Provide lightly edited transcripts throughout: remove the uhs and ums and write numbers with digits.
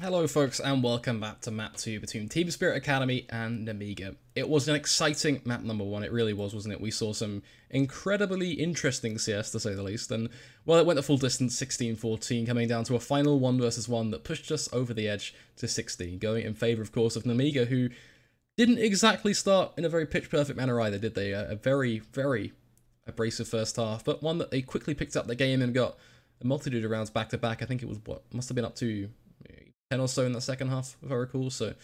Hello folks and welcome back to map 2 between TS.Academy and Nemiga. It was an exciting map number 1, it really was, wasn't it? We saw some incredibly interesting CS to say the least, and well, it went the full distance, 16-14, coming down to a final 1 versus 1 that pushed us over the edge to 16, going in favour of course of Nemiga, who didn't exactly start in a very pitch perfect manner either, did they? A very abrasive first half, but one that they quickly picked up the game and got a multitude of rounds back to back. I think it was, must have been up to 10 or so in the second half, if I recall, so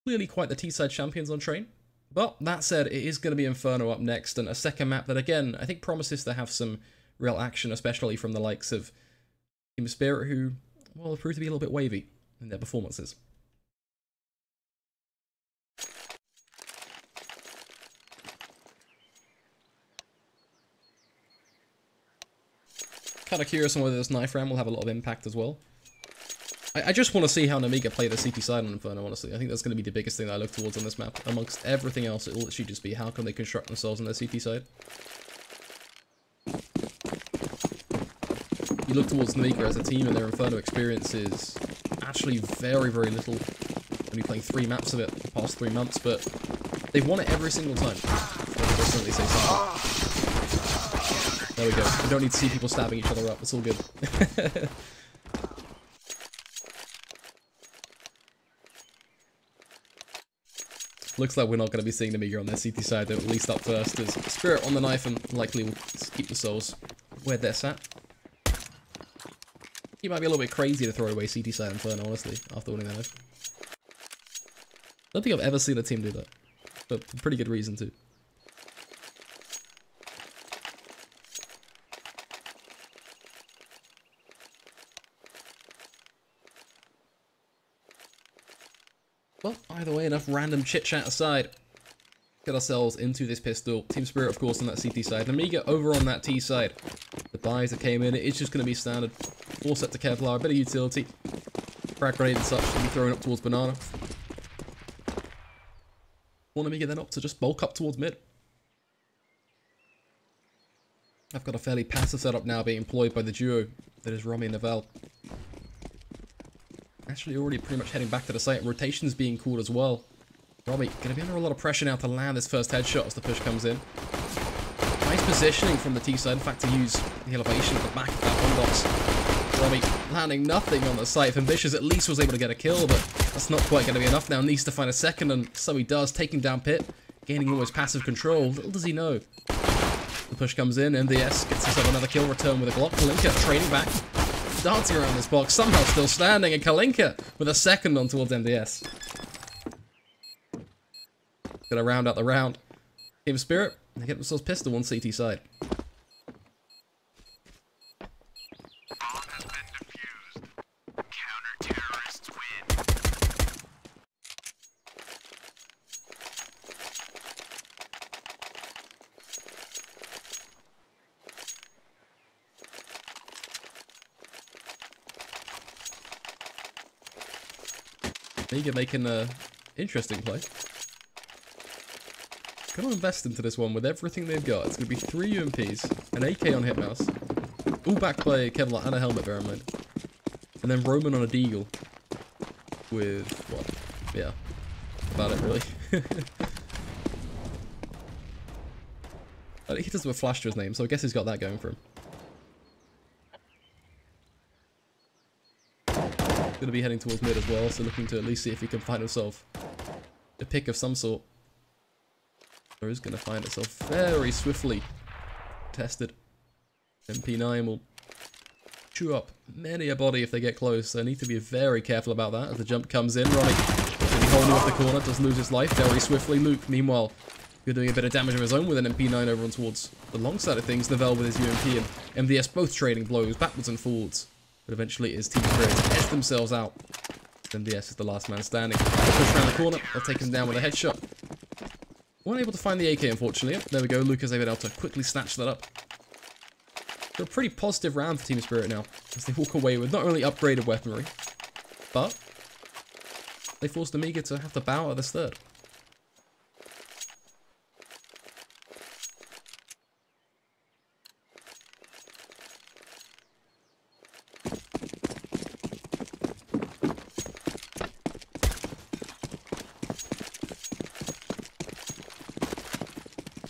clearly quite the T-side champions on train. But that said, it is going to be Inferno up next, and a second map that, again, I think promises to have some real action, especially from the likes of Team Spirit, who, well, proved to be a little bit wavy in their performances. Kind of curious on whether this knife round will have a lot of impact as well. I just want to see how Nemiga play the CT side on Inferno, honestly. I think that's going to be the biggest thing that I look towards on this map. Amongst everything else, it will literally just be how can they construct themselves on their CT side. You look towards Nemiga as a team and their Inferno experience is actually very little. Only playing 3 maps of it the past 3 months, but they've won it every single time. I'll certainly say something. There we go. We don't need to see people stabbing each other up. It's all good. Looks like we're not going to be seeing Nemiga on their CT side, though, at least up first, as Spirit on the knife and likely will keep the souls where they're sat. He might be a little bit crazy to throw away CT side Inferno, honestly, after winning that knife. I don't think I've ever seen a team do that, but for pretty good reason too. Well, either way, enough random chit-chat aside. Get ourselves into this pistol. Team Spirit, of course, on that CT side. Nemiga over on that T side. The buys that came in, it's just going to be standard. 4 set to Kevlar, a bit of utility. Frag grenade and such to be thrown up towards Banana. Want Nemiga then up to just bulk up towards mid. I've got a fairly passive setup now being employed by the duo that is Romy and Naval. Actually already pretty much heading back to the site. Rotation's being called as well. Robbie going to be under a lot of pressure now to land this first headshot as the push comes in. Nice positioning from the T side. In fact, to use the elevation at the back of that one box. Robbie landing nothing on the site. If Ambitious at least was able to get a kill, but that's not quite going to be enough now. Needs to find a second, and so he does. Taking down Pit, gaining almost passive control. Little does he know. The push comes in. MDS gets himself another kill return with a Glock. Kalinka training back. Dancing around this box, somehow still standing, and Kalinka with a second on towards MDS. Gonna round out the round. Team Spirit, they get themselves pistol on CT side. Bomb has been defused. Counter-terrorists win. Nemiga making an interesting play. Gonna invest into this one with everything they've got. It's gonna be 3 UMPs, an AK on Hitmouse, all backed by Kevlar and a helmet, bear in mind. And then Roman on a Deagle with what? Yeah, about it really. He does have a flash to his name, so I guess he's got that going for him. Gonna be heading towards mid as well, so looking to at least see if he can find himself a pick of some sort. Or is gonna find itself very swiftly tested. MP9 will chew up many a body if they get close, so need to be very careful about that as the jump comes in. Ronnie gonna be holding off the corner, does lose his life very swiftly. Luke, meanwhile, doing a bit of damage of his own with an MP9 over on towards the long side of things. Novell with his UMP and MDS both trading blows backwards and forwards. But eventually it is Team Spirit to edge themselves out. MDS is the last man standing. Push around the corner, they'll take him down with a headshot. Weren't able to find the AK, unfortunately. There we go, Lucas able to quickly snatch that up. So a pretty positive round for Team Spirit now, as they walk away with not only upgraded weaponry, but they forced Nemiga to have to bow at this third.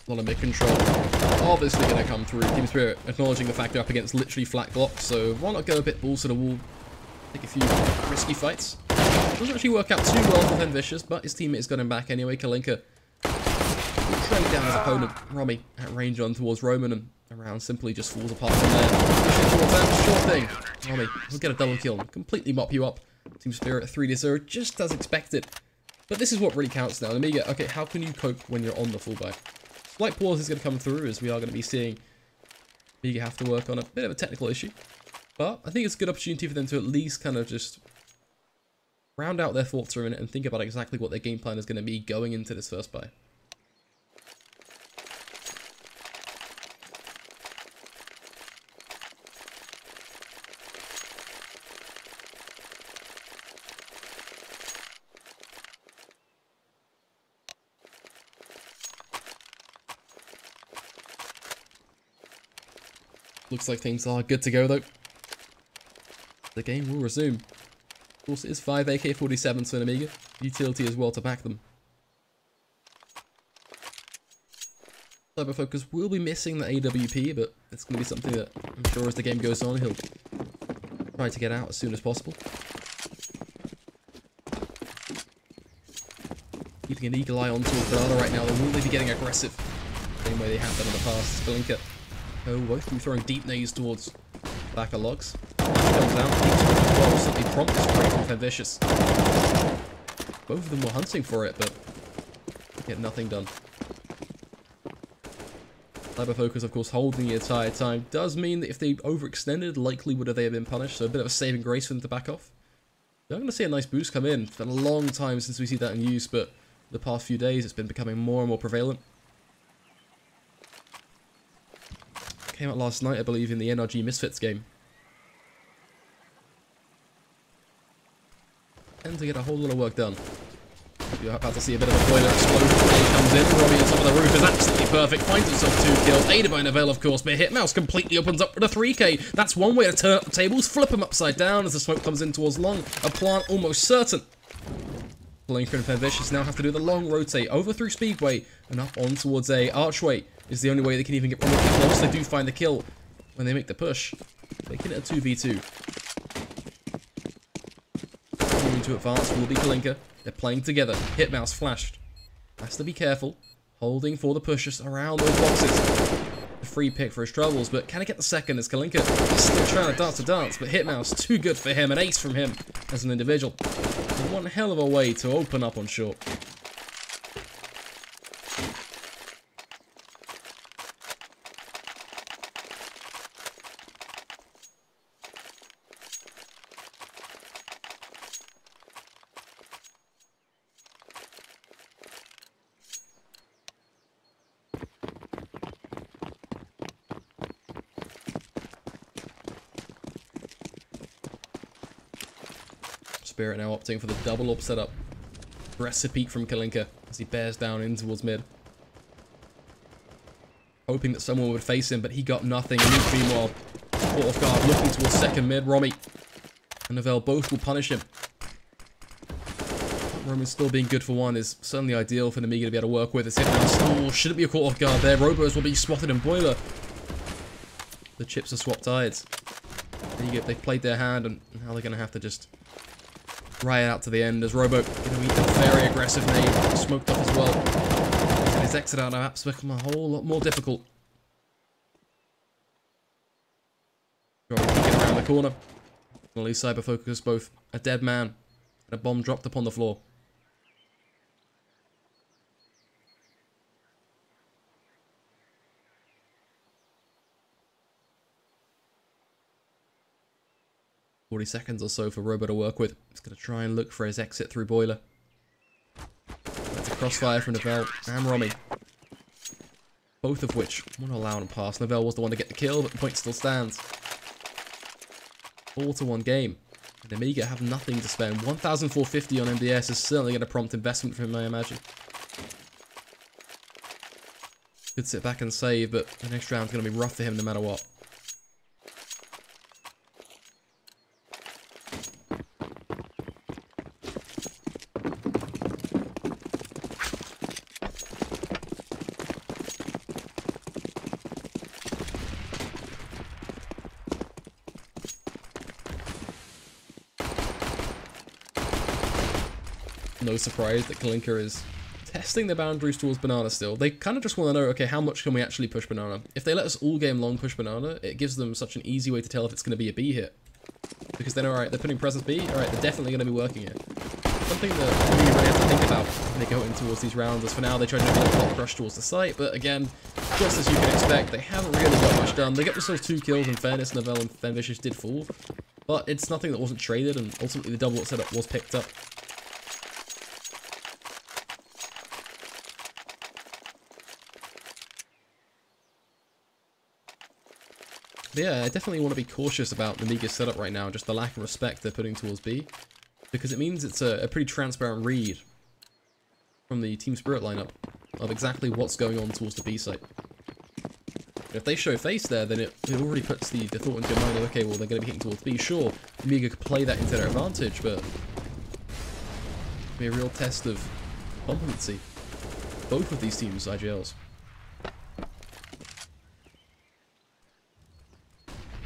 A lot of mid-control. Obviously going to come through. Team Spirit acknowledging the fact they're up against literally flat blocks, so why not go a bit balls to the wall, take a few risky fights. Doesn't actually work out too well for Then Vicious, but his teammates got him back anyway. Kalinka trailing down his opponent, Romy, at range on towards Roman, and around simply just falls apart from there. Pushing towards that, sure thing. Romy will get a double kill and completely mop you up. Team Spirit 3-0, just as expected. But this is what really counts now. Nemiga, okay, how can you cope when you're on the fullback? Slight pause is going to come through, as we are going to be seeing Nemiga have to work on a bit of a technical issue. But I think it's a good opportunity for them to at least kind of just round out their thoughts for a minute and think about exactly what their game plan is going to be going into this first buy. Looks like things are good to go though. The game will resume. Of course, it is 5 AK-47s for Nemiga. Utility as well to back them. Cyberfocus will be missing the AWP, but it's going to be something that I'm sure as the game goes on, he'll try to get out as soon as possible. Keeping an eagle eye on towards Banana right now. They will be getting aggressive. Same way they have done in the past. Kalinka. Oh, both of them throwing deep nades towards back of logs. Comes out. Well, simply prompt this break from Then Vicious. Both of them were hunting for it, but get nothing done. Cyberfocus, of course, holding the entire time. Does mean that if they overextended, likely would they have been punished. So a bit of a saving grace for them to back off. They're going to see a nice boost come in. It's been a long time since we see that in use, but the past few days it's been becoming more and more prevalent. Came out last night, I believe, in the NRG Misfits game. And to get a whole lot of work done. You're about to see a bit of a boiler explosion. He comes in, Robbie on top of the roof is absolutely perfect. Finds himself 2 kills, aided by Neville, of course, but Hitmouse completely opens up with a 3k. That's one way to turn up the tables, flip him upside down as the smoke comes in towards long. A plant almost certain. Kalinka and Then Vicious now have to do the long rotate over through Speedway and up on towards a archway. Is the only way they can even get remotely close. They do find the kill when they make the push. Making it a 2v2. Moving to advance will be Kalinka. They're playing together. Hitmouse flashed. Has to be careful. Holding for the pushes around those boxes. A free pick for his troubles, but can he get the second as Kalinka is still trying to dance, but Hitmouse too good for him. An ace from him as an individual. And one hell of a way to open up on short. Spirit now opting for the double up setup. Aggressive peek from Kalinka as he bears down in towards mid. Hoping that someone would face him, but he got nothing. And meanwhile, caught off guard, looking towards second mid. Romy and Neville both will punish him. Roman still being good for one is certainly ideal for Nemiga to be able to work with. It's Hitmouse. Oh, shouldn't be a caught off guard there. Robos will be spotted in Boiler. The chips are swapped sides. They've played their hand, and now they're going to have to just right out to the end as Robo, eat a very aggressive nade, smoked off as well. And his exit out of apps become a whole lot more difficult. Robo peeking around the corner. Only Cyberfocus both a dead man and a bomb dropped upon the floor. $40 or so for Robo to work with. He's going to try and look for his exit through Boiler. That's a crossfire from Neville and Romy. Both of which want to allow him to pass. Neville was the one to get the kill, but the point still stands. 4-1 game. And Nemiga have nothing to spend. 1,450 on MDS is certainly going to prompt investment for him, I imagine. Could sit back and save, but the next round's going to be rough for him no matter what. no surprise that Kalinka is testing the boundaries towards Banana still. They kind of just want to know, okay, how much can we actually push Banana? If they let us all game long push Banana, it gives them such an easy way to tell if it's going to be a B hit. Because they know, alright, they're putting presence B, alright, they're definitely going to be working it. Something that we really have to think about when they go in towards these rounds, as for now they try to do a block rush towards the site, but again, just as you can expect, they haven't really got much done. They get themselves 2 kills. In fairness, Novell and Fenvicious did fall, but it's nothing that wasn't traded, and ultimately the double setup was picked up. But yeah, I definitely want to be cautious about Nemiga's setup right now, just the lack of respect they're putting towards B, because it means it's a pretty transparent read from the Team Spirit lineup of exactly what's going on towards the B site. If they show face there, then it already puts the thought into your mind of, okay, well, they're going to be hitting towards B. Sure, Nemiga could play that into their advantage, but it'll be a real test of competency. Both of these teams, IGLs.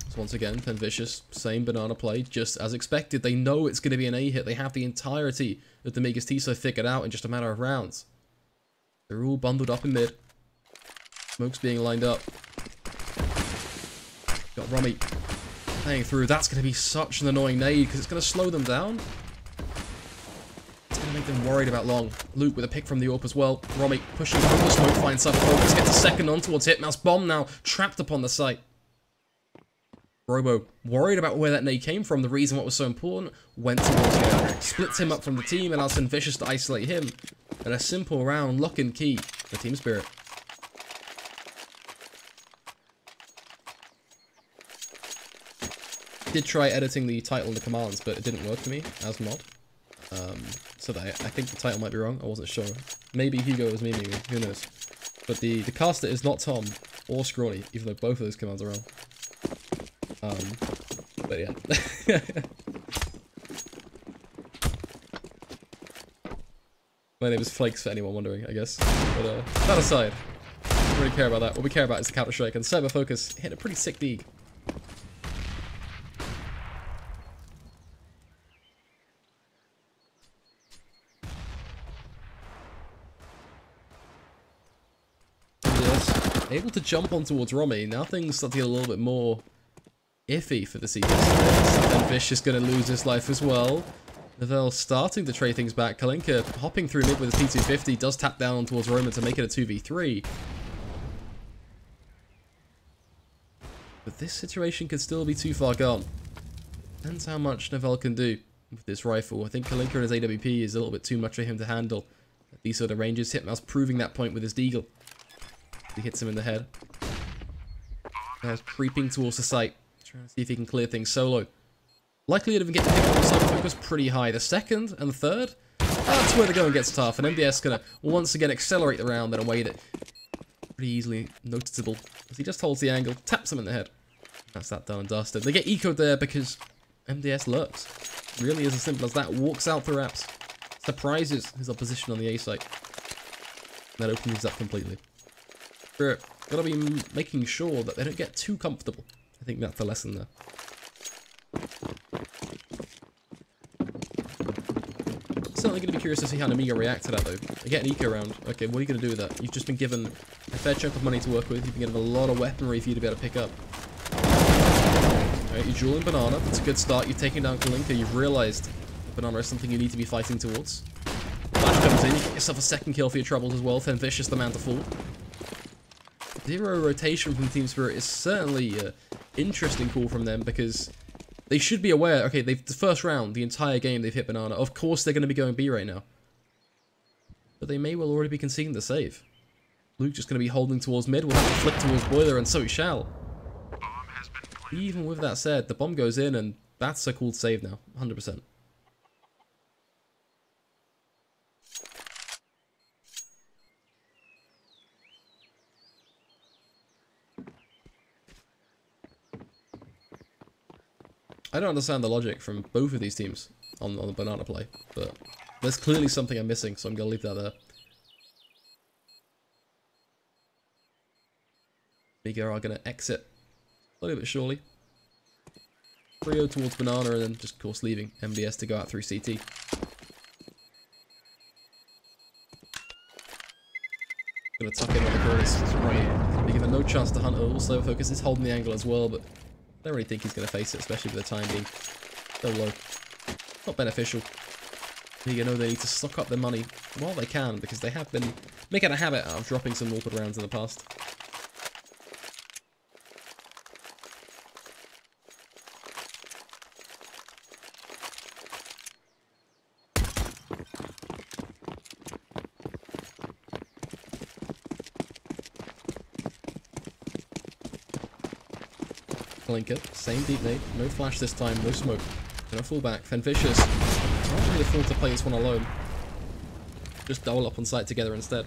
So once again, Fenvicious, same banana play, just as expected. They know it's going to be an A hit. They have the entirety of the Nemiga's T-side figured out in just a matter of rounds. They're all bundled up in mid. Smoke's being lined up. Got Rummy playing through. That's going to be such an annoying nade because it's going to slow them down. It's going to make them worried about long. Luke with a pick from the AWP as well. Rummy pushing through the smoke, finds some focus, gets a second on towards Hitmouse. Bomb now trapped upon the site. Robo, worried about where that nade came from, the reason what was so important, went towards him. Splits him up from the team and allows Vicious to isolate him. And a simple round, lock and key for Team Spirit. Did try editing the title and the commands, but it didn't work for me as mod. So that I think the title might be wrong, I wasn't sure. Maybe Hugo was memeing me, who knows. But the caster is not Tom or Scrawny, even though both of those commands are wrong. But yeah. My name is Flakes for anyone wondering, I guess. But that aside, I don't really care about that. What we care about is the Counter-Strike, and Cyber Focus hit a pretty sick dig. Able to jump on towards Romy. Now things start to get a little bit more iffy for the CIS. And Vish is going to lose his life as well. Novell starting to trade things back. Kalinka hopping through mid with his P250 does tap down towards Roman to make it a 2v3. But this situation could still be too far gone. Depends how much Novell can do with this rifle. I think Kalinka and his AWP is a little bit too much for him to handle at these sort of ranges. Hitmouse proving that point with his deagle. He hits him in the head. Now creeping towards the site. Trying to see if he can clear things solo. Likelihood of him getting picked up on Cyber Focus pretty high. The second and the third, that's where the going gets tough. And MBS gonna once again accelerate the round in a way that pretty easily noticeable. As he just holds the angle, taps him in the head. That's that done and dusted. They get ecoed there because MDS lurks. Really is as simple as that. Walks out through apps. Surprises his opposition on the A site. And that opens things up completely. Gotta be making sure that they don't get too comfortable. I think that's the lesson there. Certainly going to be curious to see how Nemiga reacts to that though. They get an eco round. Okay, what are you going to do with that? You've just been given a fair chunk of money to work with. You've been given a lot of weaponry for you to be able to pick up. Alright, you're dueling Banana. That's a good start. You've taken down Kalinka. You've realised Banana is something you need to be fighting towards. Flash comes in. You get yourself a second kill for your troubles as well. Fenvicious the man to fall. Zero rotation from Team Spirit is certainly an interesting call from them because they should be aware, okay, the first round, the entire game, they've hit Banana. Of course they're going to be going B right now. But they may well already be conceding the save. Luke just going to be holding towards mid, will have to flick towards Boiler, and so he shall. Even with that said, the bomb goes in, and that's a called save now, 100%. I don't understand the logic from both of these teams on the Banana play, but there's clearly something I'm missing, so I'm going to leave that there. Nemiga are going to exit slowly but surely. 3-0 towards Banana and then just, of course, leaving MBS to go out through CT. Gonna tuck in on the corners. Right. They give him no chance to hunt at all. So Focus is holding the angle as well, but I don't really think he's gonna face it, especially for the time being. So low. Not beneficial. You know they need to stock up their money while they can, because they have been making a habit out of dropping some awkward rounds in the past. Blinker, same deep nade, no flash this time, no smoke. Gonna fall back. Fenvicious not really afford to play this one alone. Just double up on site together instead.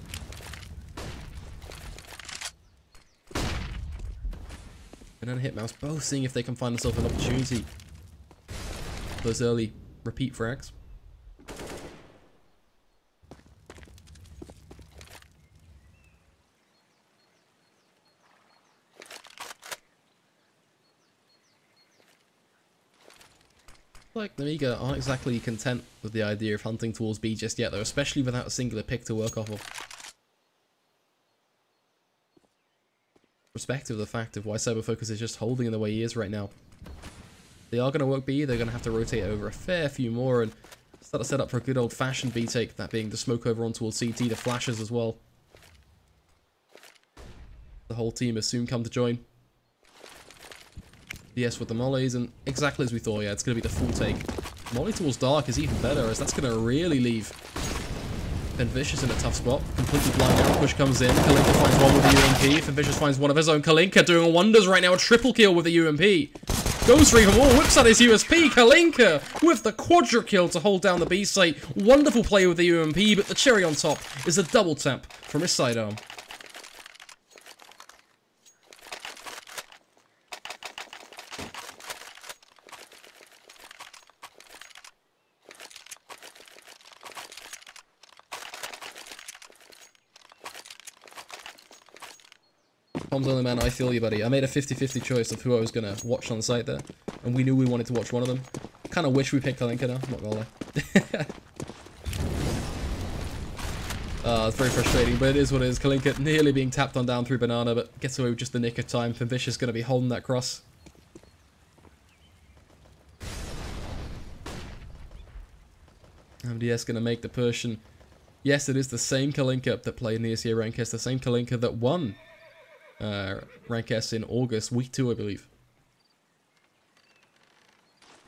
And then Hitmouse both seeing if they can find themselves an opportunity. Those early repeat frags. Like Nemiga aren't exactly content with the idea of hunting towards B just yet though, especially without a singular pick to work off of. Respective of the fact of why Cyberfocus is just holding in the way he is right now. They are going to work B, they're going to have to rotate over a fair few more and start to set up for a good old fashioned B take, that being the smoke over on towards CT, the flashes as well. The whole team has soon come to join. Yes, with the mollies, and exactly as we thought, yeah, it's going to be the full take. Molly towards Dark is even better, as that's going to really leave Fenvicious in a tough spot. Completely blind now, push comes in, Kalinka finds one with the UMP, Fenvicious finds one of his own, Kalinka doing wonders right now, a triple kill with the UMP. Goes for even more, whips out his USP, Kalinka with the quadra kill to hold down the B site. Wonderful play with the UMP, but the cherry on top is a double tap from his sidearm. Tom's only man, I feel you, buddy. I made a 50-50 choice of who I was going to watch on site there. And we knew we wanted to watch one of them. Kind of wish we picked Kalinka now, not gonna lie. It's very frustrating, but it is what it is. Kalinka nearly being tapped on down through Banana, but gets away with just the nick of time. Fenvicious going to be holding that cross. MDS going to make the push, and yes, it is the same Kalinka that played in the ESEA Rank S, the same Kalinka that won Rank S in August, week 2 I believe.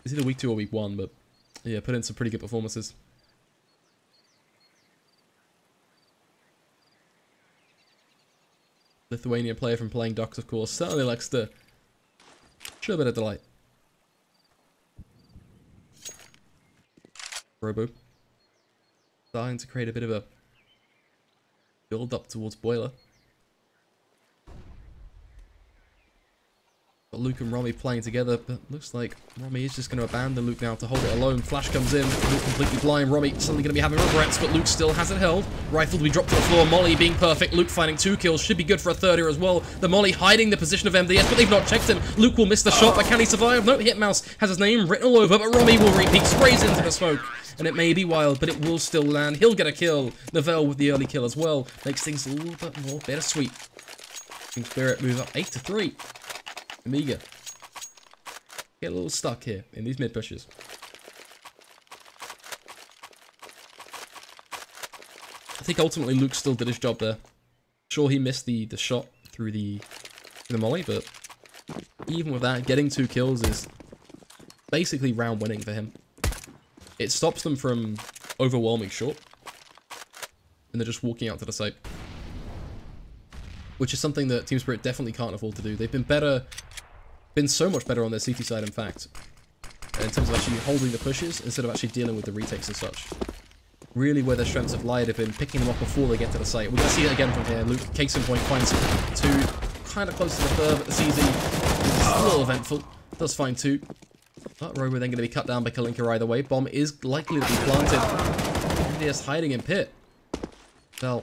It's either week 2 or week 1, but yeah, put in some pretty good performances. Lithuanian player from playing Docs, of course, certainly likes to show a bit of delight. Robo starting to create a bit of a build up towards Boiler. Got Luke and Romy playing together, but looks like Romy is just going to abandon Luke now to hold it alone. Flash comes in, Luke completely blind. Romy suddenly going to be having regrets, but Luke still has it held. Rifle to be dropped to the floor, Molly being perfect. Luke finding 2 kills, should be good for a third here as well. The Molly hiding the position of MDS, but they've not checked him. Luke will miss the shot, but can he survive? No, Hitmouse has his name written all over, but Romy will repeat, sprays into the smoke. And it may be wild, but it will still land. He'll get a kill. Novell with the early kill as well. Makes things a little bit more bittersweet. Team Spirit move up 8-3. Nemiga get a little stuck here in these mid pushes. I think ultimately Luke still did his job there. Sure, he missed the shot through the molly, but even with that, getting 2 kills is basically round winning for him. It stops them from overwhelming short, and they're just walking out to the site, which is something that Team Spirit definitely can't afford to do. They've been so much better on their CT side, in fact, in terms of actually holding the pushes instead of actually dealing with the retakes and such. Really where their strengths have lied have been picking them up before they get to the site. We're going to see it again from here. Luke, case in point, finds 2, kind of close to the third, but the CZ is a little eventful. Does find 2. But Robo then going to be cut down by Kalinka either way. Bomb is likely to be planted. MDS hiding in pit. Well,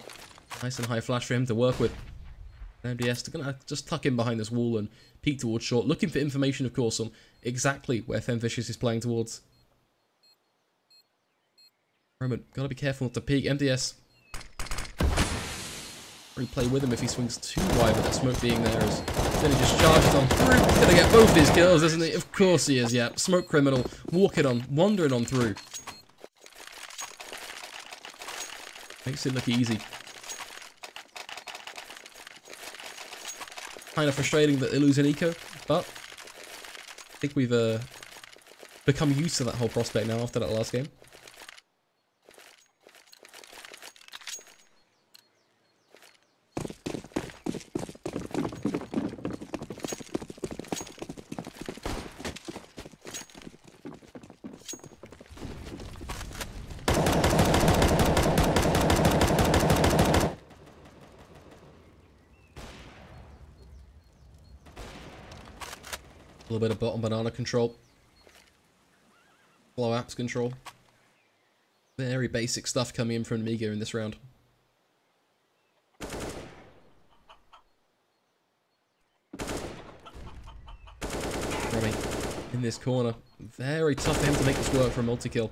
nice and high flash for him to work with. MDS going to just tuck in behind this wall and peek towards short, looking for information, of course, on exactly where Fenvicious is playing towards. Roman, gotta be careful not to peek. MDS Replay with him if he swings too wide with that smoke being there. Then he just charges on through. He's gonna get both his kills, isn't he? Of course he is, yeah. Smoke criminal, walking on, wandering on through. Makes it look easy. Kind of frustrating that they lose an eco, but I think we've become used to that whole prospect now after that last game. A little bit of bottom banana control. Flow apps control. Very basic stuff coming in from Nemiga in this round. Romy in this corner. Very tough for him to make this work for a multi-kill.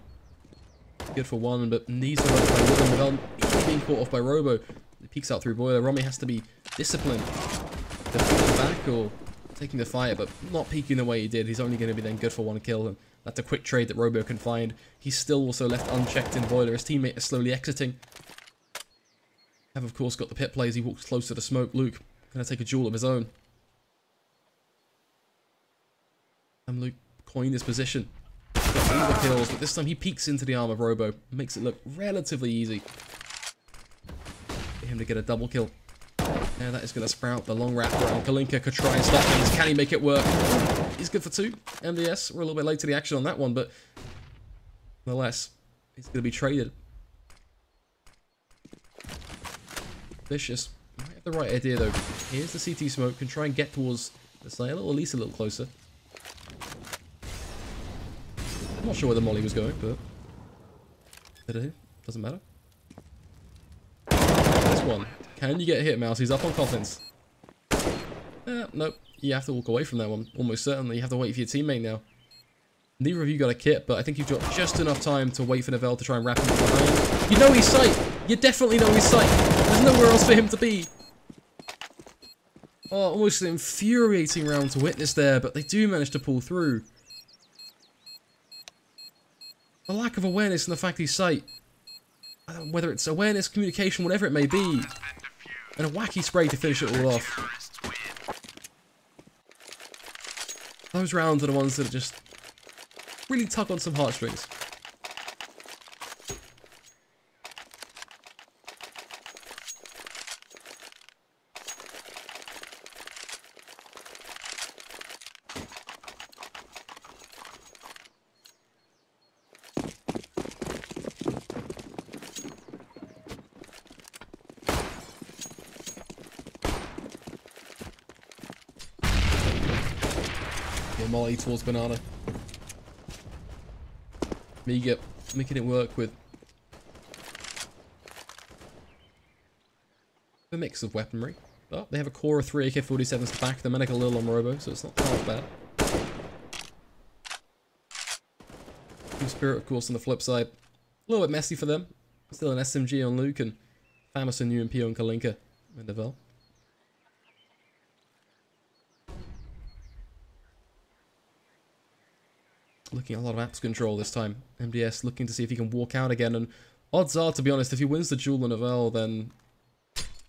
Good for one, but needs to work by Woodland without easily being caught off by Robo. He peeks out through Boiler. Romy has to be disciplined. To pull back or taking the fire, but not peeking the way he did. He's only going to be then good for one kill, and that's a quick trade that Robo can find. He's still also left unchecked in Boiler. His teammate is slowly exiting. Have of course got the pit play as he walks close to the smoke. Luke going to take a duel of his own. And Luke coined this position. Got all the kills, but this time he peeks into the arm of Robo. Makes it look relatively easy for him to get a double kill. Yeah, that is going to sprout the long wrap around. Kalinka could try and stop things. Can he make it work? He's good for 2. MDS, we're a little bit late to the action on that one, but nonetheless, he's going to be traded. Vicious. Might have the right idea though. Here's the CT smoke. Can try and get towards the sail, or at least a little closer. I'm not sure where the molly was going, but doesn't matter. This one. Can you get hit, Mouse? He's up on coffins. Nope. You have to walk away from that one. Almost certainly. You have to wait for your teammate now. Neither of you got a kit, but I think you've got just enough time to wait for Neville to try and wrap him behind. You know his sight. You definitely know his sight. There's nowhere else for him to be. Oh, almost an infuriating round to witness there, but they do manage to pull through. The lack of awareness and the fact he's sight. Whether it's awareness, communication, whatever it may be. And a wacky spray to finish it all off. Those rounds are the ones that just really tug on some heartstrings. Molly towards banana. Nemiga making it work with a mix of weaponry. Oh, they have a core of 3 AK-47s to back the medical little on Robo, so it's not half bad. Team Spirit, of course, on the flip side. A little bit messy for them. Still an SMG on Luke and Famous and UMP on Kalinka and Devel. Looking at a lot of apps control this time. MDS looking to see if he can walk out again, and odds are, to be honest, if he wins the duel on Novell, then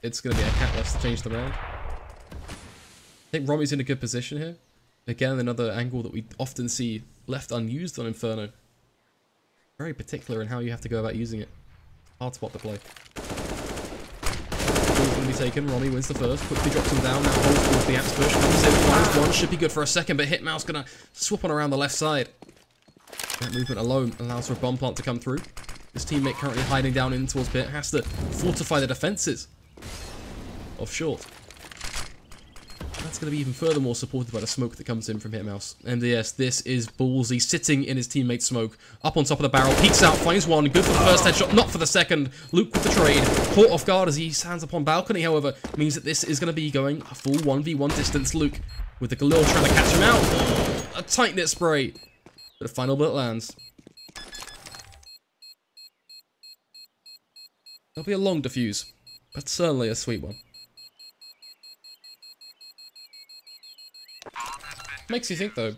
it's going to be a catalyst to change the round. I think Romy's in a good position here. Again, another angle that we often see left unused on Inferno. Very particular in how you have to go about using it. Hard spot to play. Ball's going to be taken. Romy wins the first. Quickly drops him down. Now holds towards the apps push. Comes in. Finds one. Should be good for a second, but Hitmouse going to swap on around the left side. That movement alone allows for a bomb plant to come through. His teammate currently hiding down in towards pit. Has to fortify the defenses of short. That's going to be even furthermore supported by the smoke that comes in from Hitmouse. MDS, this is ballsy. Sitting in his teammate's smoke. Up on top of the barrel. Peeks out. Finds one. Good for the first headshot. Not for the second. Luke with the trade. Caught off guard as he stands upon balcony, however. Means that this is going to be going a full 1v1 distance. Luke with the Galil trying to catch him out. A tight-knit spray. But the final bullet lands. There'll be a long defuse. but certainly a sweet one. Makes you think though,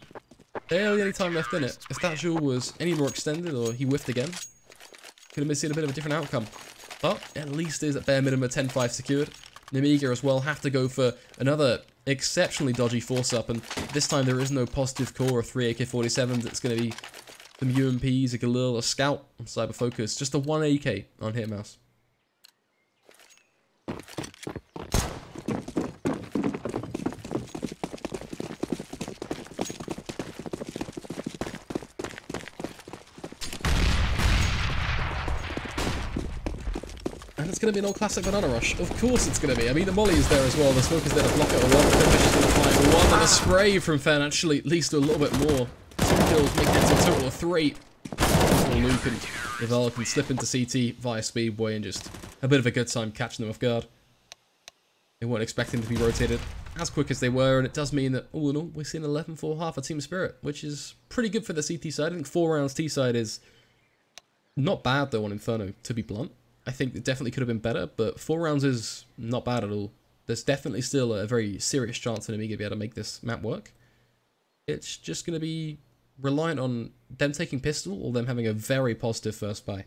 barely any time left in it. If that duel was any more extended or he whiffed again, could have seen a bit of a different outcome. But at least is at bare minimum a 10-5 secured. Nemiga as well have to go for another exceptionally dodgy force-up, and this time there is no positive core of 3 AK-47s. It's going to be some UMPs, a Galil, a Scout on Cyber Focus, just a 1 AK on Hitmouse. And it's going to be an old classic banana rush. Of course it's going to be. I mean, the molly is there as well. The smoke is there to block it. One finish is going to find one, and a spray from Fen actually at least a little bit more. 2 kills, making it to a total of 3. Luke and Yvel can slip into CT via Speedboy and just a bit of a good time catching them off guard. They weren't expecting to be rotated as quick as they were, and it does mean that all in all we're seeing 11-4 half a team spirit, which is pretty good for the CT side. I think 4 rounds T side is not bad though on Inferno, to be blunt. I think it definitely could have been better, but 4 rounds is not bad at all. There's definitely still a very serious chance for Nemiga to be able to make this map work. It's just going to be reliant on them taking pistol or them having a very positive first buy.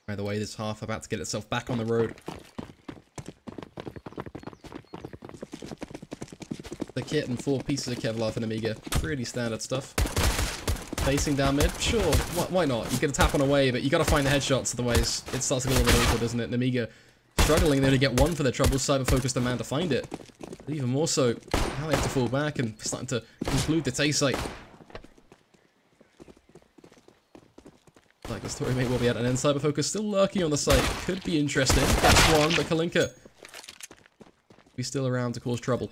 By the way, this half about to get itself back on the road. The kit and 4 pieces of Kevlar for Nemiga. Pretty standard stuff. Facing down mid? Sure, why not? You get a tap on away, but you gotta find the headshots, otherwise it starts to get a little bit awkward, doesn't it? Nemiga struggling there to get one for their troubles. Cyber focused the man to find it. But even more so, now they have to fall back and starting to conclude the A site. Like the story mate will be at an end. Cyber focus still lurking on the site. Could be interesting. That's one, but Kalinka be still around to cause trouble.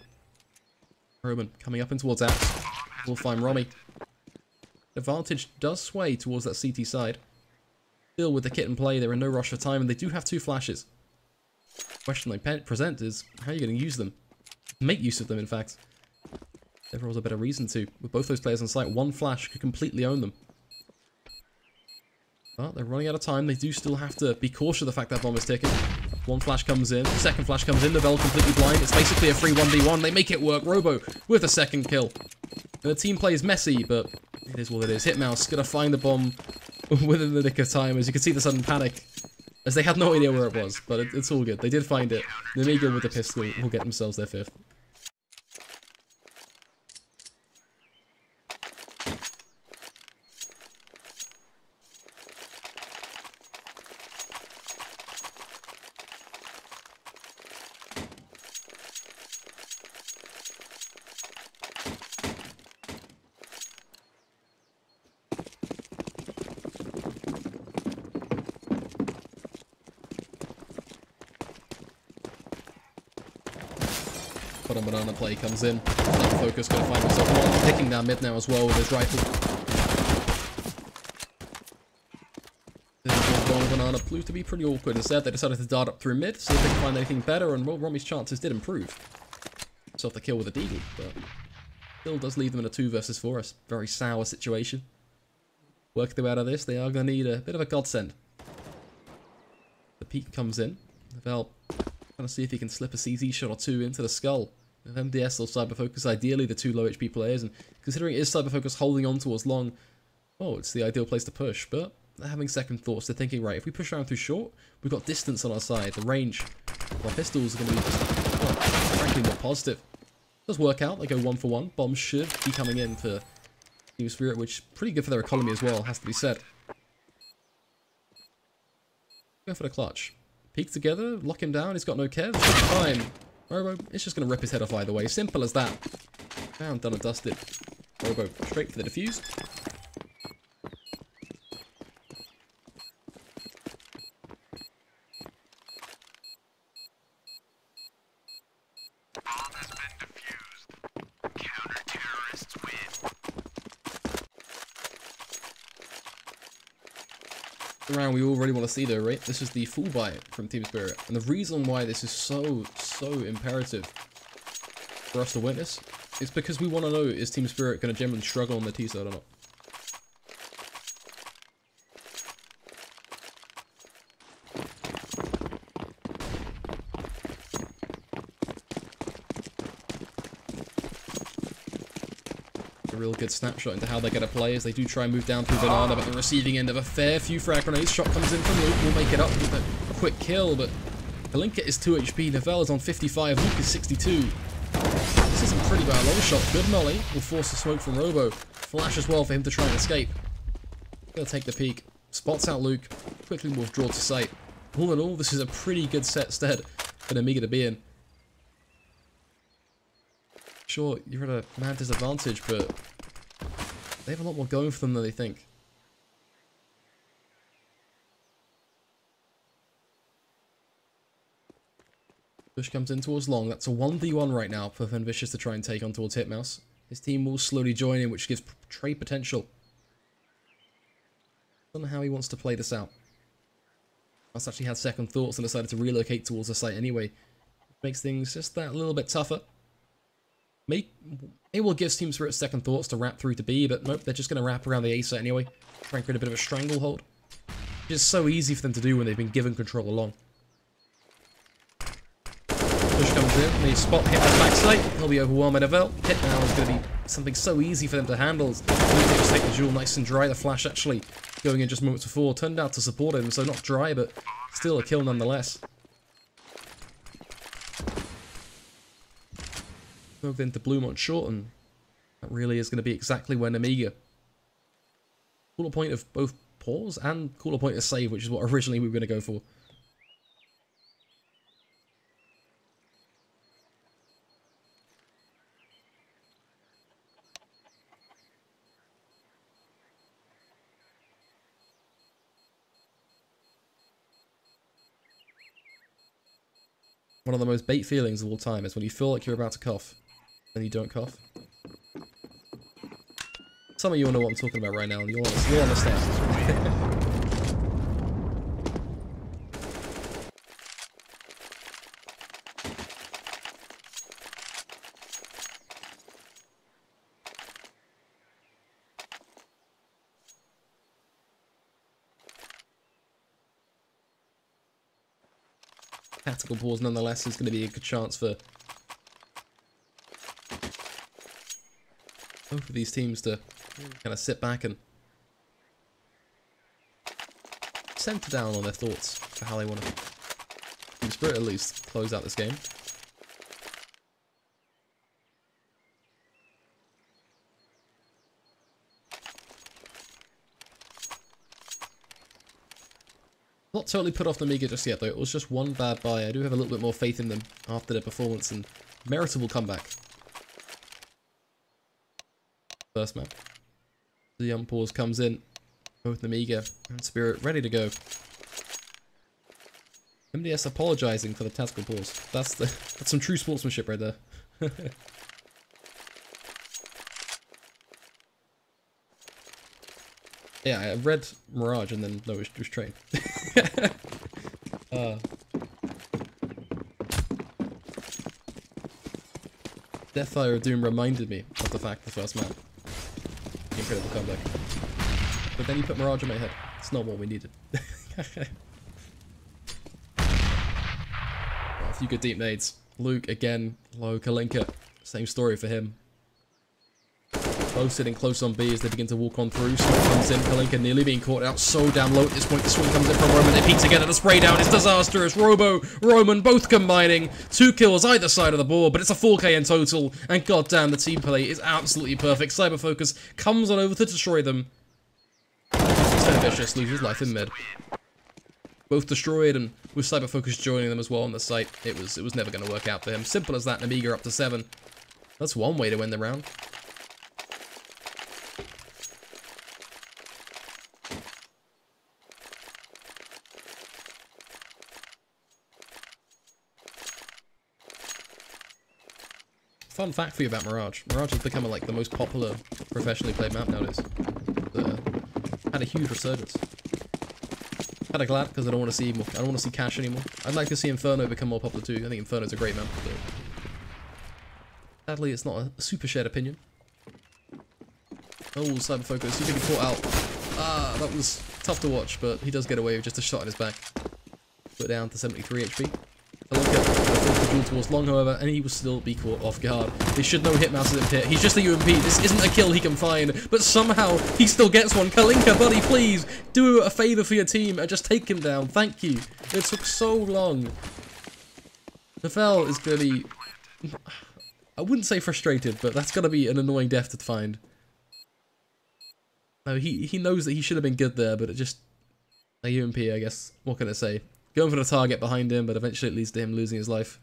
Roman coming up in towards Axe. We'll find Romy. Advantage does sway towards that CT side. Still with the kit in play, there are no rush for time, and they do have 2 flashes. The question they present is, how are you going to use them? Make use of them, in fact. There was a better reason to. With both those players on site, 1 flash could completely own them. But they're running out of time. They do still have to be cautious of the fact that bomb is ticking. 1 flash comes in. 2nd flash comes in. Nobel completely blind. It's basically a free 1v1. They make it work. Robo with a 2nd kill. And the team play is messy, but it is what it is. Hitmouse gonna find the bomb within the nick of time. As you can see the sudden panic, as they had no idea where it was. But it's all good. They did find it. Nemiga with the pistol will get themselves their 5th. Bottom banana play comes in. Focus going to find himself one. Picking down mid now as well with his rifle. Long banana proved to be pretty awkward. Instead, they decided to dart up through mid, see if they can find anything better, and well, Romy's chances did improve. Self the kill with a deagle, but still does leave them in a 2 versus 4. A very sour situation. Working their way out of this, they are going to need a bit of a godsend. The peak comes in. Vel trying to see if he can slip a CZ shot or 2 into the skull. With MDS or Cyber Focus, ideally the 2 low HP players, and considering it is Cyber Focus holding on towards long, oh, it's the ideal place to push, but they're having second thoughts. They're thinking, right, if we push around through short, we've got distance on our side. The range of our pistols are going to be just, well, frankly, more positive. Does work out. They go 1 for 1. Bombs should be coming in for Team Spirit, which pretty good for their economy as well, has to be said. Go for the clutch. Peek together, lock him down. He's got no care. Time. Robo, it's just going to rip his head off either way. Simple as that. Found, done and dusted. Robo, straight for the defuse. Bomb has been defused. Counter-terrorists win. The round we all really want to see though, right? This is the full buy from Team Spirit. And the reason why this is so imperative for us to witness is because we want to know, is Team Spirit going to genuinely struggle on the T side or not? A real good snapshot into how they're going to play as they do try and move down through Banana, but the receiving end of a fair few frag grenades. Shot comes in from Luke, will make it up with a quick kill, but Kalinka is 2 HP, Novell is on 55, Luke is 62. This is a pretty bad long shot. Good molly will force the smoke from Robo. Flash as well for him to try and escape. Gonna take the peek. Spots out Luke. Quickly will withdraw to sight. All in all, this is a pretty good set stead for Nemiga to be in. Sure, you're at a mad disadvantage, but they have a lot more going for them than they think. Push comes in towards long. That's a 1v1 right now for Vicious to try and take on towards Hitmouse. His team will slowly join in, which gives trade potential. Don't know how he wants to play this out. Mouse actually had second thoughts and decided to relocate towards the site anyway. Makes things just that little bit tougher. It will give Team Spirit second thoughts to wrap through to B, but nope, they're just going to wrap around the A site anyway. Try and create a bit of a stranglehold. It's so easy for them to do when they've been given control along. Push comes in, they spot hit at backside, he'll be overwhelmed by Novell. Hit now is going to be something so easy for them to handle. They just take the jewel nice and dry. The flash actually going in just moments before turned out to support him, so not dry, but still a kill nonetheless. Moved into Bluemont short, and that really is going to be exactly where Nemiga. Cooler point of both pause and cooler point of save, which is what originally we were going to go for. One of the most bait feelings of all time is when you feel like you're about to cough, and you don't cough. Some of you will know what I'm talking about right now, and you'll understand. Tactical pause nonetheless is going to be a good chance for both of these teams to kind of sit back and center down on their thoughts for how they want to, Team Spirit at least, close out this game. Not totally put off Nemiga just yet though, it was just one bad buy. I do have a little bit more faith in them after their performance and meritable comeback. First map. The unpause comes in. Both Nemiga and Spirit ready to go. MDS apologizing for the tactical pause. That's some true sportsmanship right there. Yeah, I read Mirage and then no, it was Train. Deathfire of Doom reminded me of the fact the first map. Incredible comeback. But then you put Mirage in my head. It's not what we needed. A few good deep nades. Luke again, low Kalinka. Same story for him. Both sitting close on B as they begin to walk on through. Smoke comes in, Kalinka nearly being caught out so damn low at this point. The swing comes in from Roman, they peek together, the spray down is disastrous. Robo, Roman, both combining. 2 kills either side of the board, but it's a 4k in total. And goddamn, the team play is absolutely perfect. Cyber Focus comes on over to destroy them. So Vicious loses life in mid. both destroyed, and with Cyber Focus joining them as well on the site, it was never going to work out for him. Simple as that. Nemiga up to 7. That's one way to win the round. Fun fact for you about Mirage. Mirage has become like the most popular professionally played map nowadays. Had a huge resurgence. Kinda glad because I don't want to see more. I don't want to see Cash anymore. I'd like to see Inferno become more popular too. I think Inferno's a great map. But sadly, it's not a super shared opinion. Oh, Cyber Focus. He's gonna be caught out. Ah, that was tough to watch, but he does get away with just a shot in his back. Put down to 73 HP. The duel towards long, however, and he will still be caught off guard. They should know Hitmouse isn't hit. He's just a UMP. This isn't a kill he can find, but somehow he still gets one. Kalinka, buddy, please do a favor for your team and just take him down. Thank you. It took so long. Nefel is gonna be, I wouldn't say frustrated, but that's gonna be an annoying death to find. No, he knows that he should have been good there, but it just a UMP, I guess. What can I say? Going for the target behind him, but eventually it leads to him losing his life.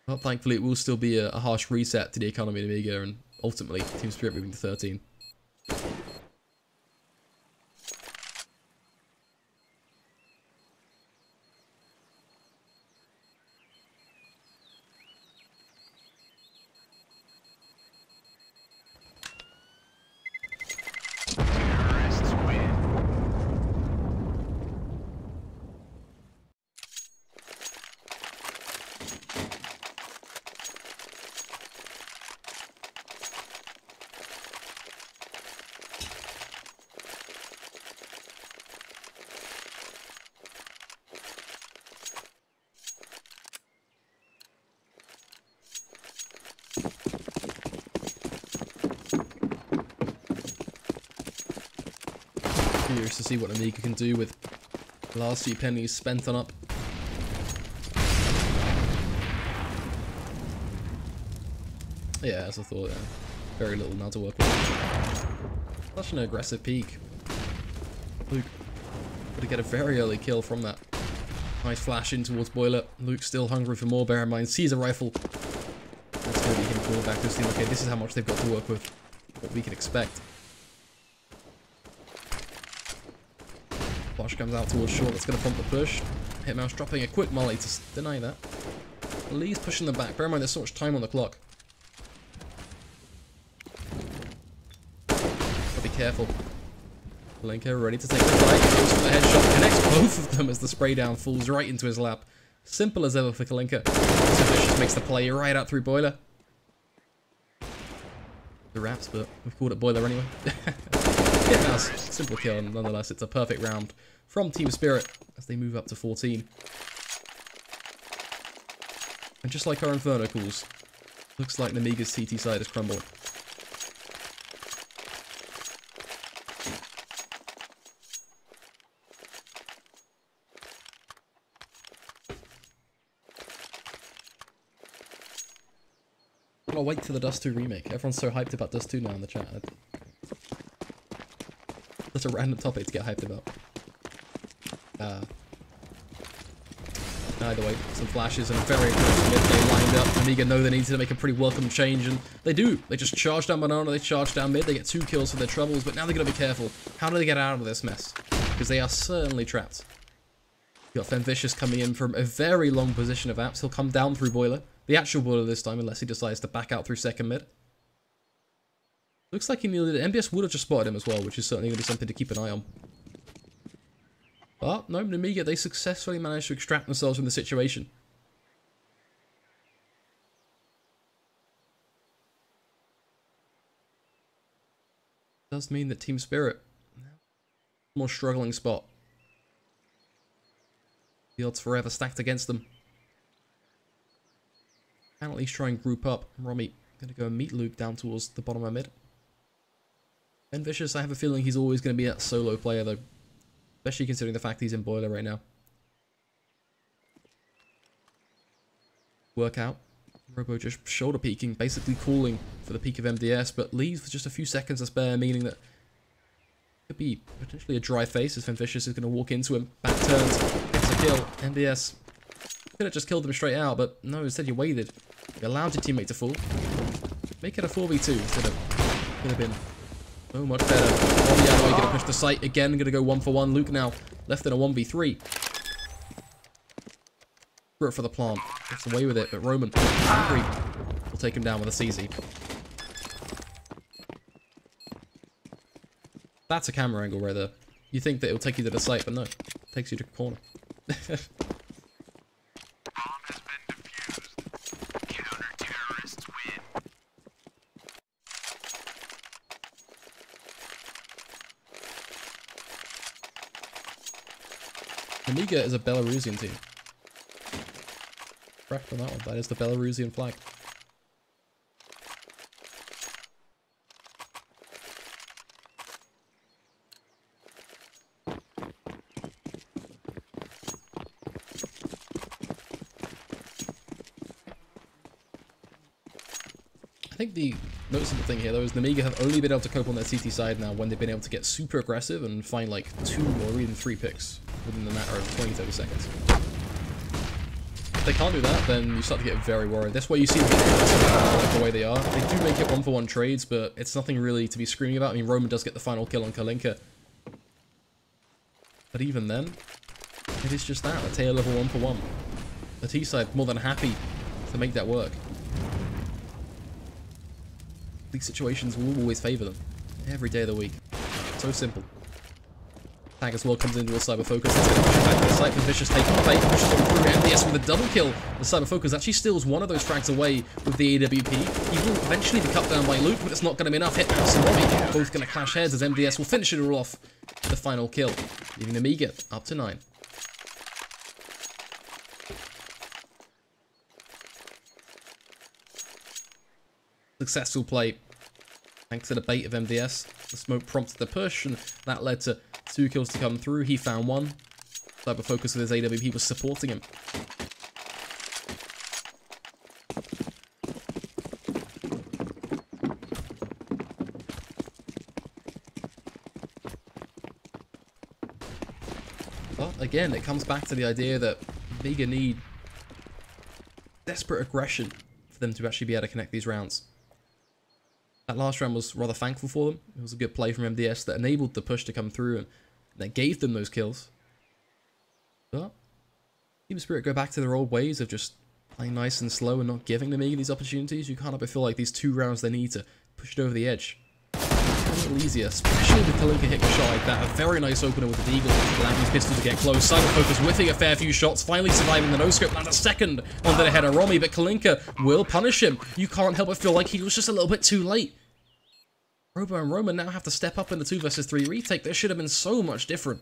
Well, thankfully it will still be a harsh reset to the economy of Nemiga, and ultimately Team Spirit moving to 13. Curious to see what Nemiga can do with the last few pennies spent on up. Yeah, as I thought, very little now to work with. Such an aggressive peak. Luke got to get a very early kill from that. Nice flash in towards Boiler. Luke's still hungry for more, bear in mind, sees a rifle. That's going to be him falling back to his team. Okay, this is how much they've got to work with. What we can expect. Flash comes out towards short, that's going to prompt the push. Hitmouse dropping a quick molly to deny that. Lee's pushing them back. Bear in mind, there's so much time on the clock. Gotta be careful. Kalinka ready to take the fight. Goes for the headshot. Connects both of them as the spray down falls right into his lap. Simple as ever for Kalinka. So Vicious makes the play right out through Boiler. The wraps, but we've called it Boiler anyway. Hitmouse, simple kill, and nonetheless it's a perfect round from Team Spirit as they move up to 14. And just like our Inferno calls, looks like Nemiga's CT side is crumbling. I'll wait till the Dust 2 remake. Everyone's so hyped about Dust 2 now in the chat. That's a random topic to get hyped about. Either way, some flashes and a very aggressive mid. They lined up. Nemiga know they need to make a pretty welcome change, and they do. They just charge down Banana, they charge down mid, they get 2 kills for their troubles, but now they're going to be careful. How do they get out of this mess? Because they are certainly trapped. You've got Vicious coming in from a very long position of apps. He'll come down through Boiler. The actual Boiler this time, unless he decides to back out through second mid. Looks like he needed it. MBS would have just spotted him as well, which is certainly going to be something to keep an eye on. But no, Nemiga, they successfully managed to extract themselves from the situation. Does mean that Team Spirit, more struggling spot. The odds forever stacked against them. Can at least try and group up. Romy going to go and meet Luke down towards the bottom of mid. And Vicious, I have a feeling he's always going to be that solo player though. Especially considering the fact he's in Boiler right now. Workout. Robo just shoulder peeking, basically calling for the peak of MDS, but leaves with just a few seconds to spare, meaning that Could be potentially a dry face as Vicious is going to walk into him. Back turns, gets a kill. MDS could have just killed him straight out, but no, instead you waited. You allowed your teammate to fall. Make it a 4v2 instead of... Could have been so much better. On the other way, going to push the site again. Going to go 1-for-1. Luke now left in a 1v3. Threw it for the plant. Gets away with it, but Roman will take him down with a CZ. That's a camera angle right there. You think that it'll take you to the site, but no. It takes you to the corner. Nemiga is a Belarusian team. Correct on that one. That is the Belarusian flag. I think the noticeable thing here, though, is Nemiga have only been able to cope on their CT side now when they've been able to get super aggressive and find like 2 or even 3 picks within the matter of 20-30 seconds. If they can't do that, then you start to get very worried. That's why you see them like the way they are. They do make it 1-for-1 trades, but it's nothing really to be screaming about. I mean, Roman does get the final kill on Kalinka. But even then, it is just that, a tail level 1-for-1. The T side more than happy to make that work. These situations will always favour them. Every day of the week. So simple. Tag as well comes into a cyber focus. It's going to push it back to the site for Vicious taking the bait. Vicious on through MDS with a double kill. The cyber focus actually steals one of those frags away with the AWP. He will eventually be cut down by Luke, but it's not going to be enough. Hitmouse and Robbie both going to clash heads as MDS will finish it all off with the final kill, leaving Nemiga up to 9. Successful play thanks to the bait of MDS. The smoke prompted the push, and that led to 2 kills to come through. He found 1. Cyber focus with his AWP was supporting him. But again, it comes back to the idea that Nemiga need desperate aggression for them to actually be able to connect these rounds. That last round was rather thankful for them. It was a good play from MDS that enabled the push to come through and that gave them those kills. But Team Spirit go back to their old ways of just playing nice and slow and not giving Nemiga these opportunities. You can't help but feel like these 2 rounds they need to push it over the edge. A little easier, especially with Kalinka hitting a shot like that. A very nice opener with the Deagle, allowing his pistol to get close. Cyber focus whiffing a fair few shots, finally surviving the no-scope. Land a second onto the head of Romy, but Kalinka will punish him. You can't help but feel like he was just a little bit too late. Robo and Roman now have to step up in the 2 versus 3 retake. This should have been so much different.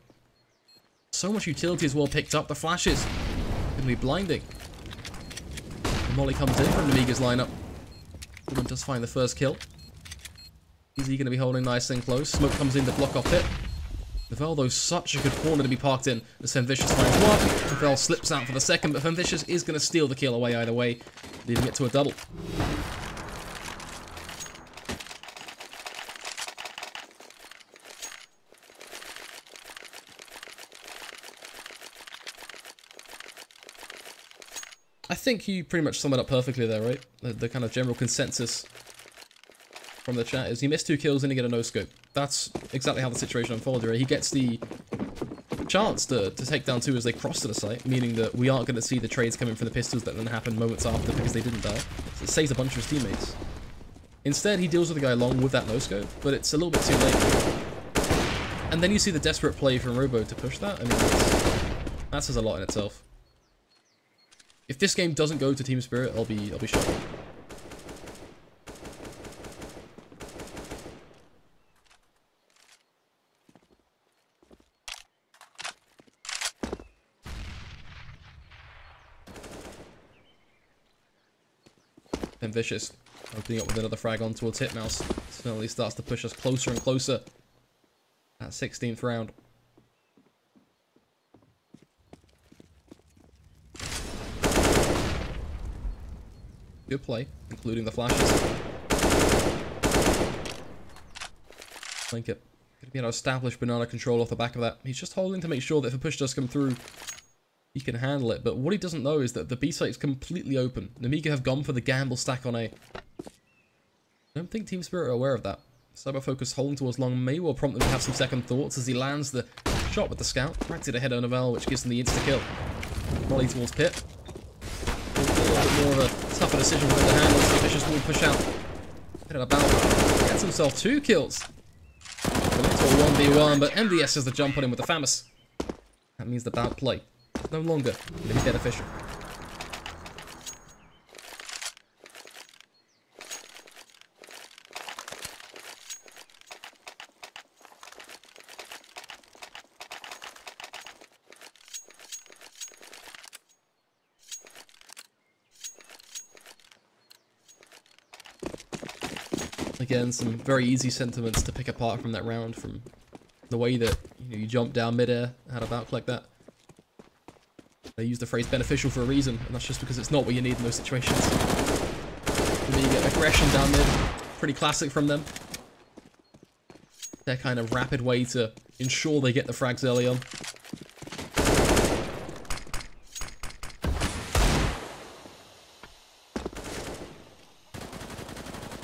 So much utility as well picked up. The flashes going to be blinding. The Molly comes in from Nemiga's lineup. Roman does find the first kill. Is he going to be holding nice and close? Smoke comes in to block off it. Novello's such a good corner to be parked in. As Vicious finds 1. Novell slips out for the second, but Vicious is going to steal the kill away either way, leading it to a double. I think you pretty much sum it up perfectly there, right? The kind of general consensus from the chat is he missed 2 kills and he get a no-scope. That's exactly how the situation unfolded, right? He gets the chance to take down 2 as they cross to the site, meaning that we aren't going to see the trades coming from the pistols that then happen moments after because they didn't die. So it saves a bunch of his teammates. Instead, he deals with the guy along with that no-scope, but it's a little bit too late. And then you see the desperate play from Robo to push that. I mean, that says a lot in itself. If this game doesn't go to Team Spirit, I'll be shocked. And Vicious opening up with another frag on towards Hitmouse. Certainly starts to push us closer and closer. That 16th round. Good play, including the flashes. Link it. Gonna be able to establish banana control off the back of that. He's just holding to make sure that if a push does come through, he can handle it. But what he doesn't know is that the B site is completely open. Nemiga have gone for the gamble stack on A. I don't think Team Spirit are aware of that. Cyber Focus holding towards long may well prompt them to have some second thoughts as he lands the shot with the scout. Cracks it ahead on Novell, which gives them the insta-kill. Volley towards Pit. A little bit more of a tougher decision with the handles. The Vicious will push out. Headed about. Gets himself 2 kills. Into a 1v1, but MDS has the jump on him with the FAMAS. That means the bad play is no longer going to be beneficial. Again, some very easy sentiments to pick apart from that round, from the way that you jump down mid-air out of out like that. They use the phrase beneficial for a reason, and that's just because it's not what you need in those situations. And then you get aggression down mid, pretty classic from them. Their kind of rapid way to ensure they get the frags early on.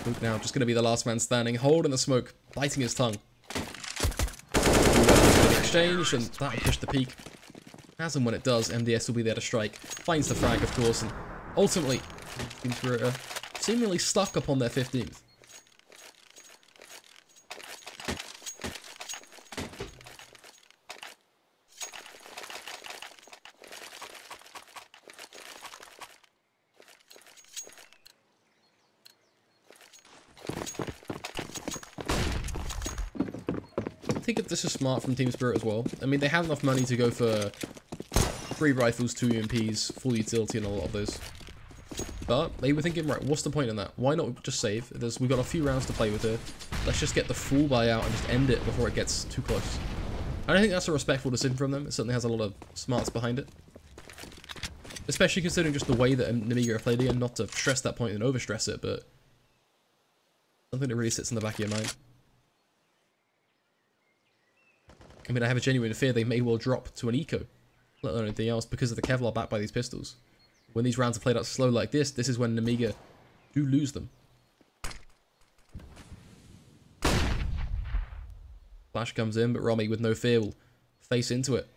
Luke now just going to be the last man standing, holding the smoke, biting his tongue. Exchange, and that'll push the peak. As and when it does, MDS will be there to strike. Finds the frag, of course, and ultimately, Team Spirit are seemingly stuck upon their 15th. I think if this is smart from Team Spirit as well. I mean, they have enough money to go for 3 rifles, 2 UMPs, full utility and a lot of those. But they were thinking, right, what's the point in that? Why not just save? We've got a few rounds to play with here. Let's just get the full buyout and just end it before it gets too close. I don't think that's a respectful decision from them. It certainly has a lot of smarts behind it. Especially considering just the way that Nemiga are played again, not to stress that point and overstress it, but something that really sits in the back of your mind. I mean, I have a genuine fear they may well drop to an eco, let alone anything else, because of the Kevlar backed by these pistols. When these rounds are played out slow like this is when Nemiga do lose them. Flash comes in, but Romy, with no fear, will face into it.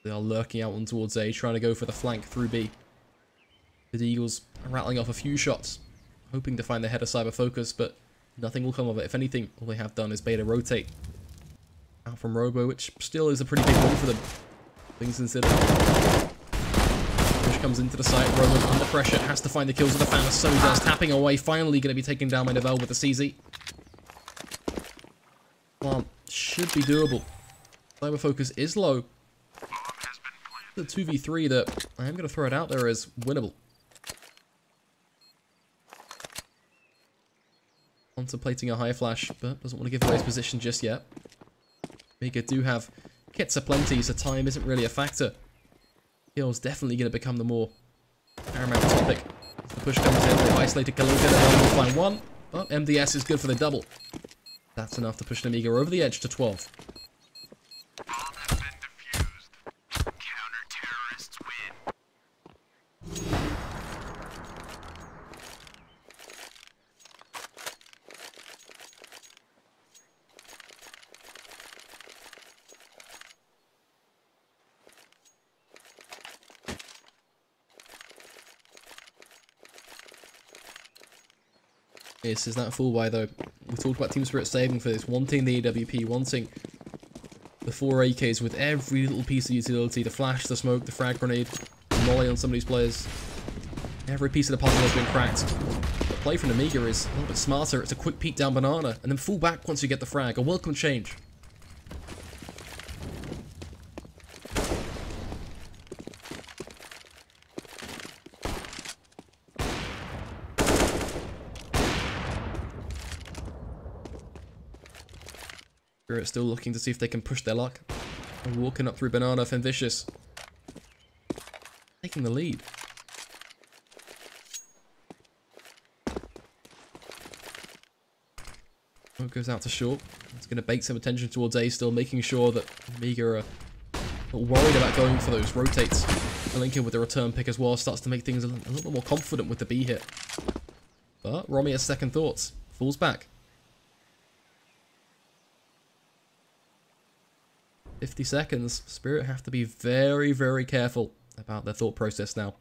They are lurking out on towards A, trying to go for the flank through B. The Eagles are rattling off a few shots, hoping to find the head of Cyber Focus, but nothing will come of it. If anything, all they have done is beta rotate out from Robo, which still is a pretty big win for them, things considered. Push comes into the site, Robo's under pressure, has to find the kills with the FAMAS, so he does, tapping away, finally going to be taken down by Novell with the CZ. Plant should be doable. Cyber Focus is low. The 2v3 that I am going to throw it out there as winnable. Contemplating a high flash, but doesn't want to give away his position just yet. Nemiga do have kits aplenty, so time isn't really a factor. Kill's definitely going to become the more paramount topic. As the push comes in, they've isolated Kalunka, they'll find one, but MDS is good for the double. That's enough to push Nemiga over the edge to 12. Bomb has been defused. Counter-terrorists win. This is that full buy though. We talked about Team Spirit saving for this, wanting the AWP, wanting the 4 AKs with every little piece of utility, the flash, the smoke, the frag grenade, the molly on some of these players. Every piece of the puzzle has been cracked. The play from Nemiga is a little bit smarter. It's a quick peek down banana and then fall back once you get the frag. A welcome change. Spirit still looking to see if they can push their luck. And walking up through banana, Vicious taking the lead. Smoke goes out to short. It's going to bait some attention towards A still, making sure that Nemiga are not worried about going for those rotates. Lincoln with the return pick as well starts to make things a little bit more confident with the B hit. But Romy has second thoughts. Falls back. 50 seconds. Spirit have to be very, very careful about their thought process now.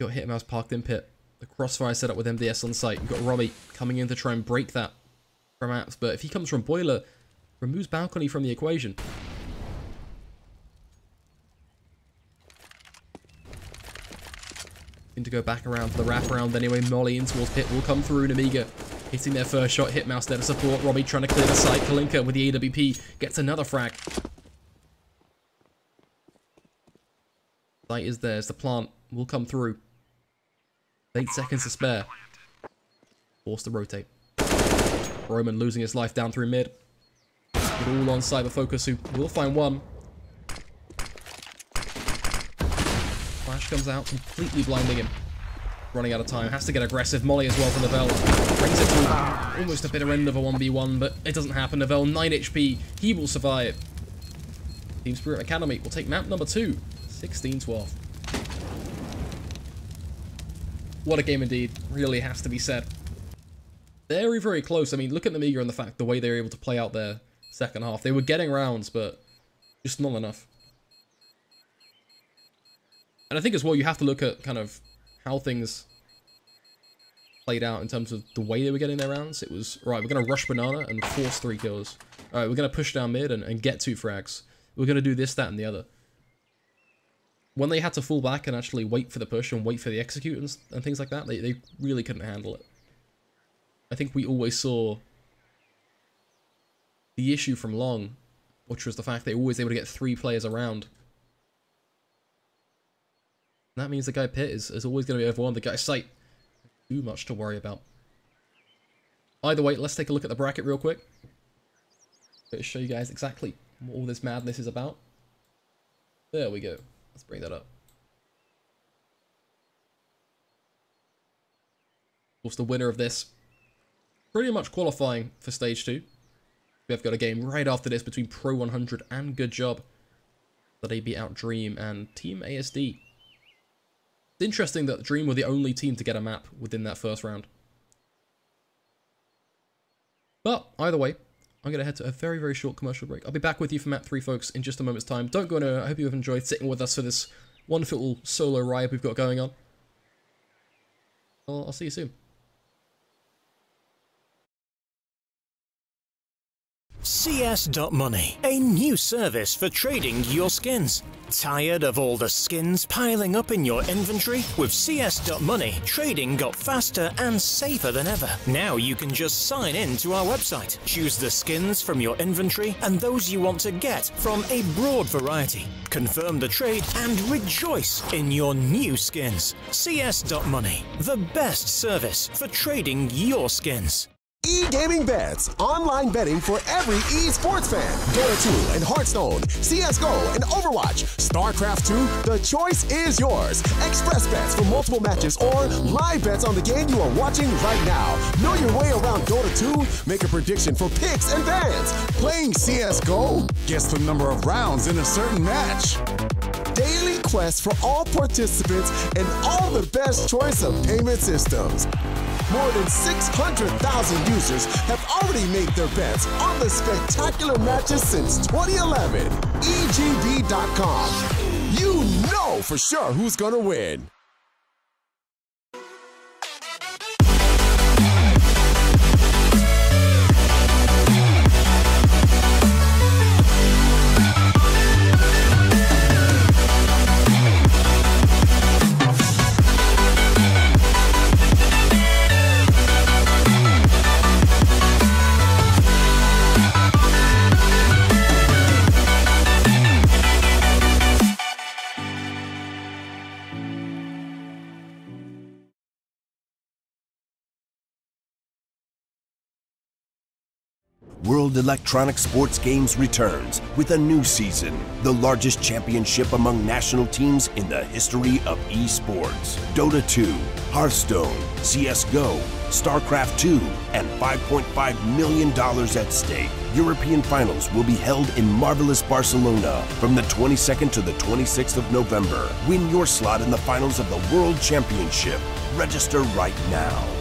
Got Hitmouse parked in pit. The crossfire set up with MDS on site. You've got Romy coming in to try and break that from apps. But if he comes from Boiler, removes balcony from the equation. To go back around for the wraparound anyway. Molly in towards pit will come through. Nemiga hitting their first shot. Hitmouse there to support. Robbie trying to clear the site. Kalinka with the AWP gets another frag. Site is there. The plant will come through. 8 seconds to spare. Forced to rotate. Roman losing his life down through mid. But all on Cyber Focus, who will find one. Flash comes out, completely blinding him. Running out of time. Has to get aggressive. Molly as well from Novell. Brings it to almost a bitter end of a 1v1, but it doesn't happen. Novell, 9 HP. He will survive. Team Spirit Academy will take map number 2. 16-12. What a game indeed. Really has to be said. Very, very close. I mean, look at Nemiga and the way they were able to play out their second half. They were getting rounds, but just not enough. And I think as well, you have to look at kind of how things played out in terms of the way they were getting their rounds. It was, right, we're going to rush Banana and force 3 kills. All right, we're going to push down mid and get 2 frags. We're going to do this, that, and the other. When they had to fall back and actually wait for the push and wait for the execute and things like that, they really couldn't handle it. I think we always saw the issue from Long, which was the fact they were always able to get 3 players around. And that means the guy pit is always going to be overwhelmed. The guy site, too much to worry about. Either way, let's take a look at the bracket real quick. To show you guys exactly what all this madness is about. There we go. Let's bring that up. Of course, the winner of this, pretty much qualifying for stage 2. We have got a game right after this between Pro 100 and Good Job. That they beat out Dream and Team ASD. It's interesting that Dream were the only team to get a map within that first round. But either way, I'm going to head to a very, very short commercial break. I'll be back with you for map 3, folks, in just a moment's time. Don't go anywhere. I hope you have enjoyed sitting with us for this wonderful little solo ride we've got going on. I'll see you soon. CS.Money, a new service for trading your skins. Tired of all the skins piling up in your inventory? With CS.Money, trading got faster and safer than ever. Now you can just sign in to our website, choose the skins from your inventory and those you want to get from a broad variety. Confirm the trade and rejoice in your new skins. CS.Money, the best service for trading your skins. E-Gaming Bets, online betting for every esports fan. Dota 2 and Hearthstone, CSGO and Overwatch, StarCraft 2, the choice is yours. Express bets for multiple matches or live bets on the game you are watching right now. Know your way around Dota 2, make a prediction for picks and bans. Playing CSGO, guess the number of rounds in a certain match. Daily quests for all participants and all the best choice of payment systems. More than 600,000 users have already made their bets on the spectacular matches since 2011. EGB.com. You know for sure who's gonna win. World Electronic Sports Games returns with a new season, the largest championship among national teams in the history of esports. Dota 2, Hearthstone, CSGO, StarCraft 2, and $5.5 million at stake. European finals will be held in marvelous Barcelona from the 22nd to the 26th of November. Win your slot in the finals of the World Championship. Register right now.